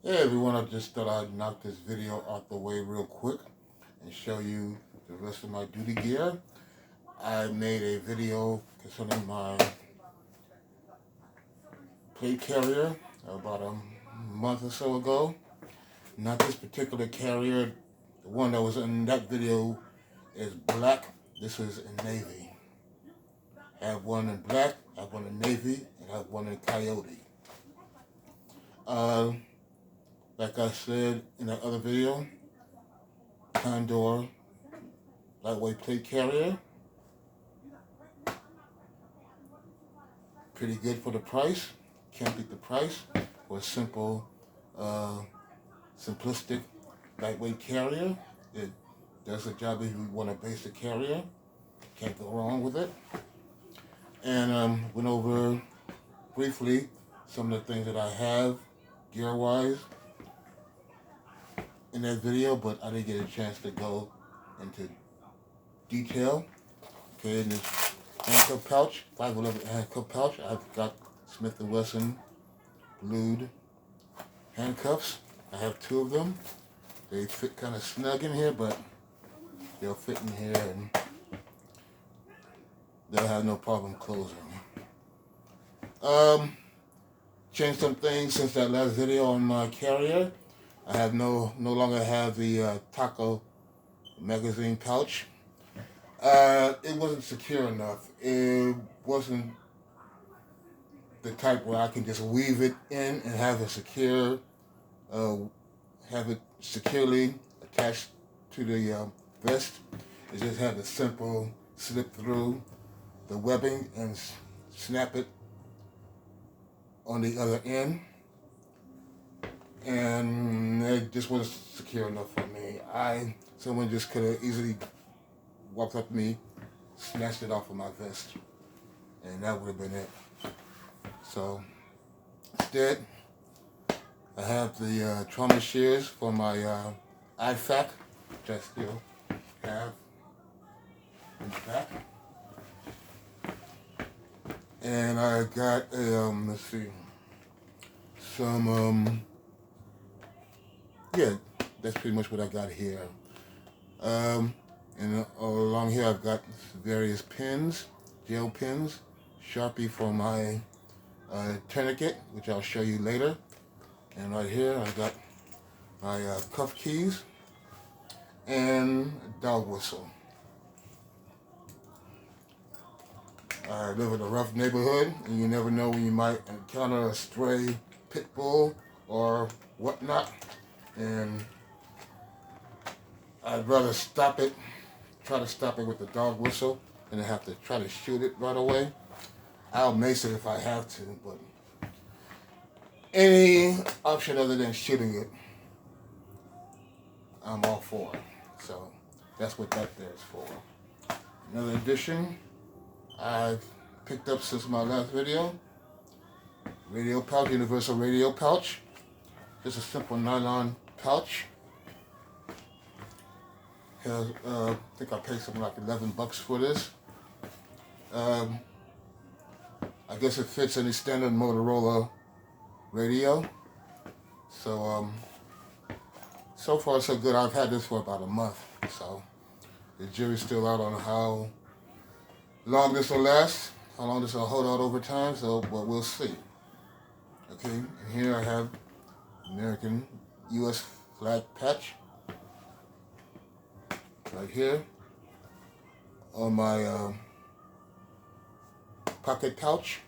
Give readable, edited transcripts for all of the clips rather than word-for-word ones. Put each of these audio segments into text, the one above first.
Hey everyone, I just thought I'd knock this video out the way real quick and show you the rest of my duty gear. I made a video concerning my plate carrier about a month or so ago. Not this particular carrier, the one that was in that video is black. This is in navy. I have one in black, I have one in navy, and I have one in coyote. Like I said in that other video, Condor lightweight plate carrier. Pretty good for the price. Can't beat the price for a simple, simplistic lightweight carrier. It does the job if you want a basic carrier. Can't go wrong with it. And went over briefly some of the things that I have gear-wise in that video, but I didn't get a chance to go into detail. Okay, in this handcuff pouch, 511 handcuff pouch, I've got Smith & Wesson blued handcuffs. I have two of them. They fit kind of snug in here, but they'll fit in here and they'll have no problem closing. Changed some things since that last video on my carrier. I have no longer have the taco magazine pouch. It wasn't secure enough. It wasn't the type where I can just weave it in and have it secure, have it securely attached to the vest. It just had a simple slip through the webbing and snap it on the other end. And it just wasn't secure enough for me. Someone just could have easily walked up to me, snatched it off of my vest, and that would have been it. So instead, I have the trauma shears for my IFAK, which I still have in the back. And I got a, let's see, some, yeah, that's pretty much what I got here. And along here I've got various pins, gel pins, Sharpie for my tourniquet, which I'll show you later. And right here I got my cuff keys and a dog whistle. I live in a rough neighborhood, and you never know when you might encounter a stray pit bull or whatnot. And I'd rather try to stop it with the dog whistle than have to try to shoot it right away. I'll mace it if I have to, but any option other than shooting it, I'm all for it. So that's what that there is for. Another addition I've picked up since my last video, radio pouch, universal radio pouch. Just a simple nylon pouch. Has, I think I paid something like $11 for this. I guess it fits any standard Motorola radio. So, so far so good. I've had this for about a month. So the jury's still out on how long this will last, how long this will hold out over time, so, but we'll see. Okay, and here I have American US flag patch. Right here on my pocket pouch,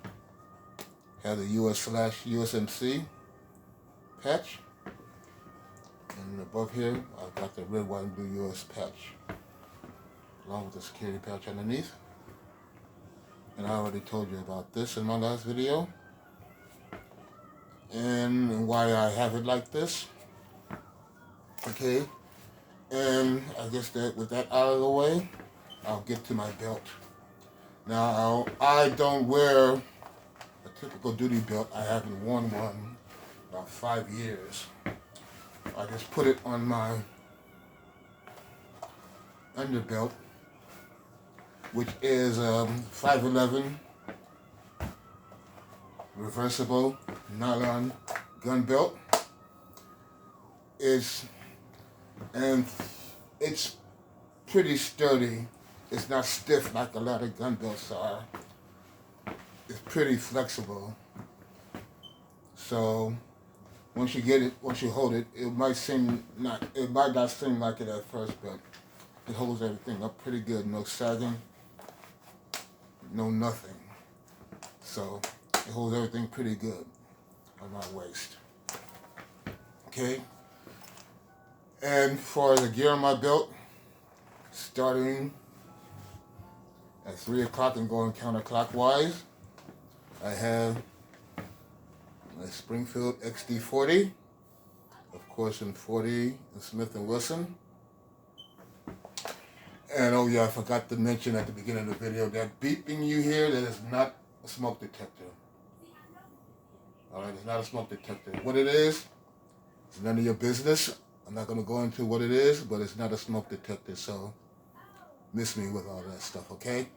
have the US/USMC patch, and above here I've got the red, white, and blue US patch, along with the security pouch underneath. And I already told you about this in my last video, and why I have it like this. Okay. And I guess that with that out of the way, I'll get to my belt. Now, I don't wear a typical duty belt. I haven't worn one about 5 years. I just put it on my underbelt, which is 511 reversible nylon gun belt. is, and it's pretty sturdy. It's not stiff like a lot of gun belts are. It's pretty flexible. So once you get it, once you hold it, it might not seem like it at first, but it holds everything up pretty good. No sagging, no nothing. So it holds everything pretty good on my waist. Okay. And for the gear on my belt, starting at 3 o'clock and going counterclockwise, I have my Springfield XD40, of course in 40 and Smith & Wesson. And oh yeah, I forgot to mention at the beginning of the video, that beeping you hear, that is not a smoke detector. Alright, it's not a smoke detector. What it is, it's none of your business. I'm not going to go into what it is, but it's not a smoke detector, so miss me with all that stuff, okay?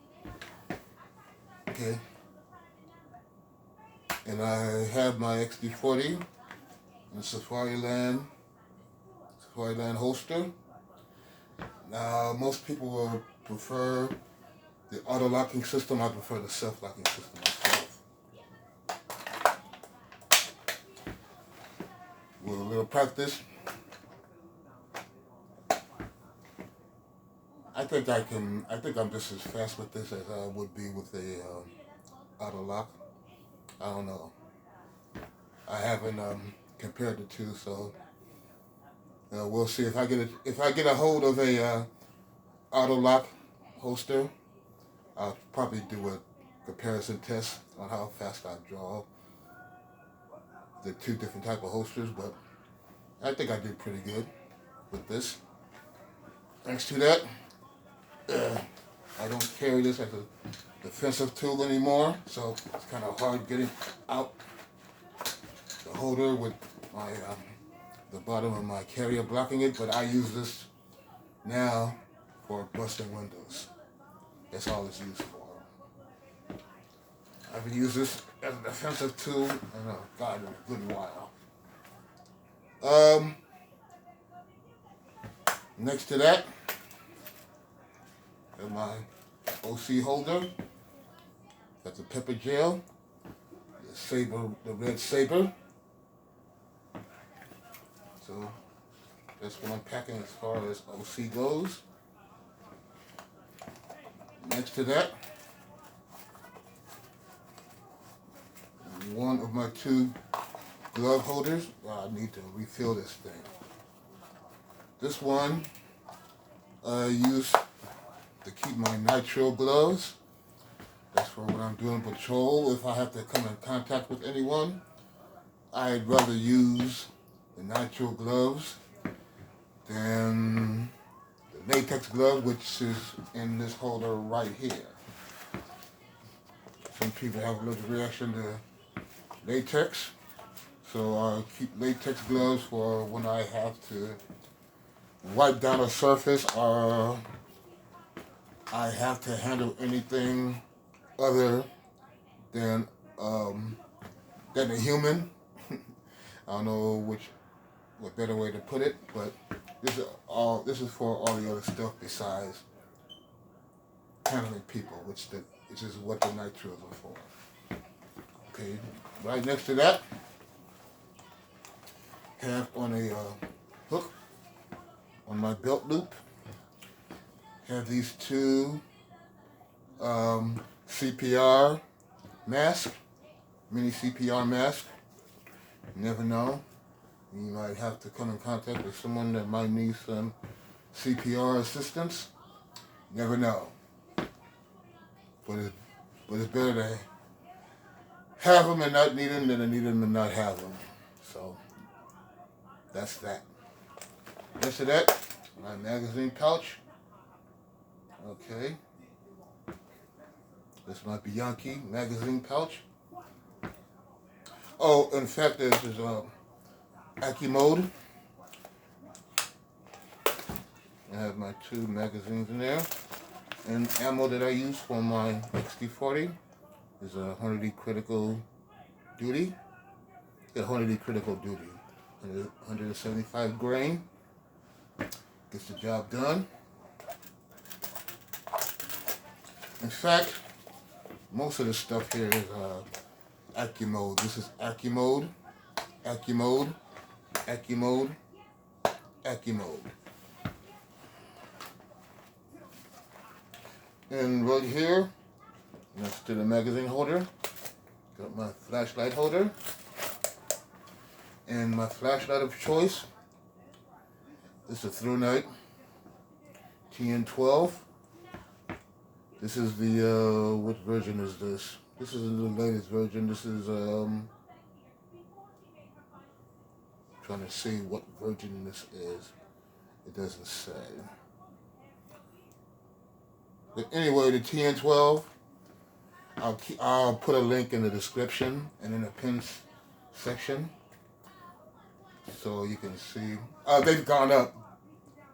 Okay. And I have my XD40 in Safariland holster. Now, most people will prefer the auto-locking system. I prefer the self-locking system myself. With a little practice, I think I'm just as fast with this as I would be with a auto-lock. I don't know. I haven't compared the two, so we'll see if I get a hold of a auto lock holster. I'll probably do a comparison test on how fast I draw the two different type of holsters, but I think I did pretty good with this. Thanks to that, I don't carry this as a defensive tool anymore, so it's kind of hard getting out the holder with my the bottom of my carrier blocking it, but I use this now for busting windows. That's all it's used for. I haven't used this as a defensive tool in a good while. Next to that, is my OC holder. Got the pepper gel, the red Sabre. So that's what I'm packing as far as OC goes. Next to that, one of my two glove holders. I need to refill this thing. This one I use to keep my nitrile gloves. That's for when I'm doing patrol. If I have to come in contact with anyone, I'd rather use the nitrile gloves than the latex glove, which is in this holder right here. Some people have a little reaction to latex, so I keep latex gloves for when I have to wipe down a surface or I have to handle anything other than a human. I don't know what better way to put it, but this is for all the other stuff besides handling people, which is what the nitriles are for. Okay, right next to that, have on a hook on my belt loop, have these two CPR masks, mini CPR mask. You never know. You might have to come in contact with someone that might need some CPR assistance. Never know. But it's better to have them and not need them than to need them and not have them. So that's that. Next to that, my magazine pouch. Okay. This is my Bianchi magazine pouch. Oh, in fact, this is Accumold. I have my two magazines in there. And ammo that I use for my XD40 is a 100D critical duty. Yeah, 100D critical duty. 175 grain. Gets the job done. In fact, most of the stuff here is Accumold. This is Accumold, Accumold, Accumold, Accumold. And right here, next to the magazine holder, got my flashlight holder. And my flashlight of choice is the Thrunite TN12. This is the, what version is this? This is the latest version. This is, trying to see what version this is. It doesn't say. But anyway, the TN12, I'll put a link in the description and in the pins section, so you can see. They've gone up.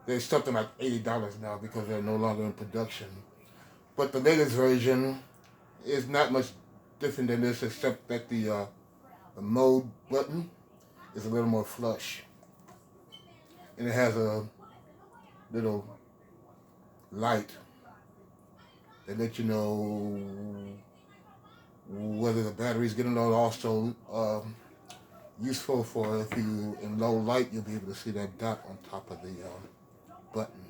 They're something like $80 now because they're no longer in production. But the latest version is not much different than this, except that the mode button is a little more flush. And it has a little light that lets you know whether the battery's getting low. Also useful for if you in low light, you'll be able to see that dot on top of the button.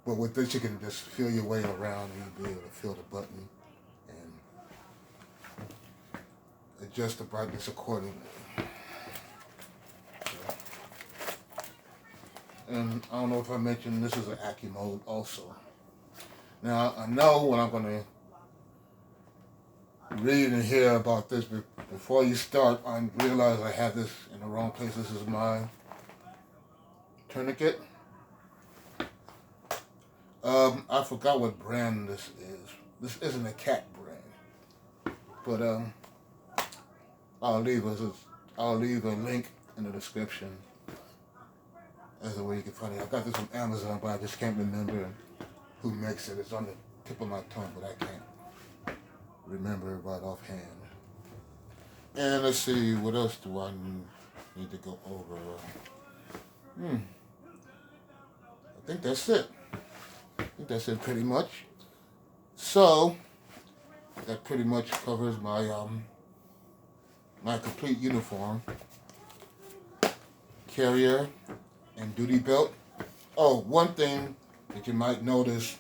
But with this, you can just feel your way around and you'll be able to feel the button and adjust the brightness accordingly. And I don't know if I mentioned this is an Accumold also. Now, I know when I'm going to read and hear about this, before you start, I realize I have this in the wrong place. This is my tourniquet. I forgot what brand this is. This isn't a cat brand. But I'll leave a link in the description as a way you can find it. I got this from Amazon, but I just can't remember who makes it. It's on the tip of my tongue, but I can't remember it right offhand. And let's see, what else do I need to go over? I think that's it. I think that's it pretty much. So that pretty much covers my my complete uniform, carrier, and duty belt. Oh, one thing that you might notice,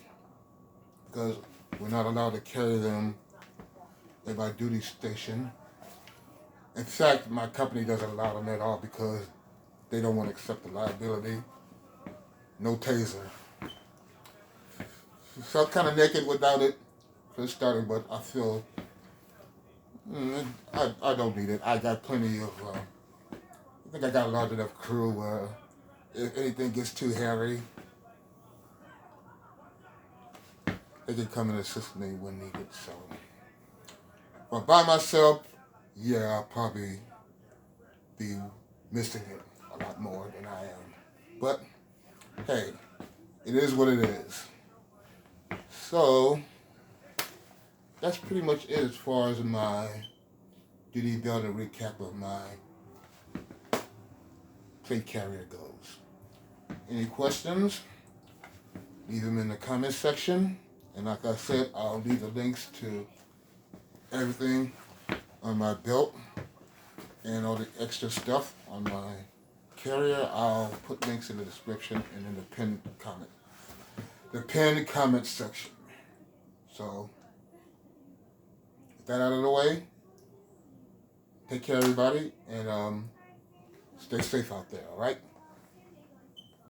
because we're not allowed to carry them at my duty station. In fact, my company doesn't allow them at all because they don't want to accept the liability. No taser. Felt kind of naked without it first starting, but I feel I don't need it. I got plenty of. I think I got a large enough crew where if anything gets too hairy, they can come and assist me when needed. So, but by myself, yeah, I'll probably be missing it a lot more than I am. But hey, it is what it is. So that's pretty much it as far as my duty belt and recap of my plate carrier goes. Any questions? Leave them in the comment section. And like I said, I'll leave the links to everything on my belt and all the extra stuff on my carrier. I'll put links in the description and in the pinned comment section. So, with that out of the way, take care everybody and stay safe out there, all right?